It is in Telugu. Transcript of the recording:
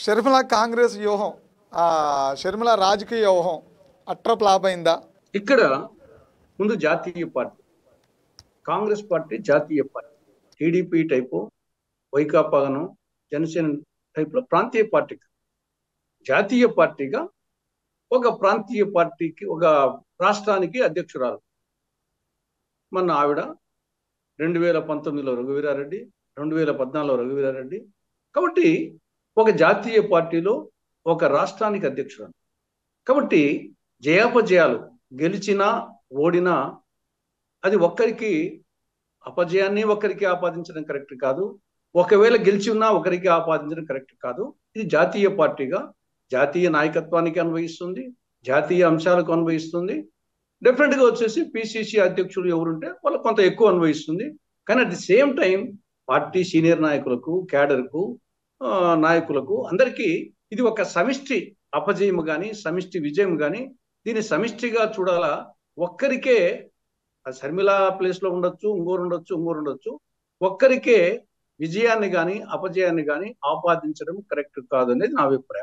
షర్మిల కాంగ్రెస్ వ్యూహం, షర్మిల రాజకీయ వ్యూహం అట్ర ఫ్లాప్ అయిందా? ఇక్కడ ముందు జాతీయ పార్టీ, కాంగ్రెస్ పార్టీ జాతీయ పార్టీ, టీడీపీ టైపు, వైకాపాను, జనసేన టైపులో ప్రాంతీయ పార్టీ. జాతీయ పార్టీగా ఒక ప్రాంతీయ పార్టీకి, ఒక రాష్ట్రానికి అధ్యక్షురాలు మన ఆవిడ. 2019లో రఘువీరారెడ్డి, 2014లో రఘువీరారెడ్డి. కాబట్టి ఒక జాతీయ పార్టీలో ఒక రాష్ట్రానికి అధ్యక్షురాలు. కాబట్టి జయాపజయాలు, గెలిచినా ఓడినా అది ఒక్కరికి, అపజయాన్ని ఒక్కరికి ఆపాదించడం కరెక్ట్ కాదు. ఒకవేళ గెలిచి ఉన్నా ఒకరికి ఆపాదించడం కరెక్ట్ కాదు. ఇది జాతీయ పార్టీగా జాతీయ నాయకత్వానికి అన్వయిస్తుంది, జాతీయ అంశాలకు అన్వయిస్తుంది. డెఫినెట్గా వచ్చేసి పిసిసి అధ్యక్షులు ఎవరుంటే వాళ్ళు కొంత ఎక్కువ అన్వయిస్తుంది. కానీ at the same time party senior నాయకులకు, క్యాడర్కు, నాయకులకు అందరికీ ఇది ఒక సమిష్టి అపజయం కానీ సమిష్టి విజయం కానీ, దీన్ని సమిష్టిగా చూడాలా. ఒక్కరికే షర్మిల ప్లేస్లో ఉండొచ్చు, ఇంకోరు ఉండొచ్చు. ఒక్కరికే విజయాన్ని కానీ అపజయాన్ని కానీ ఆపాదించడం కరెక్ట్ కాదు అనేది నా అభిప్రాయం.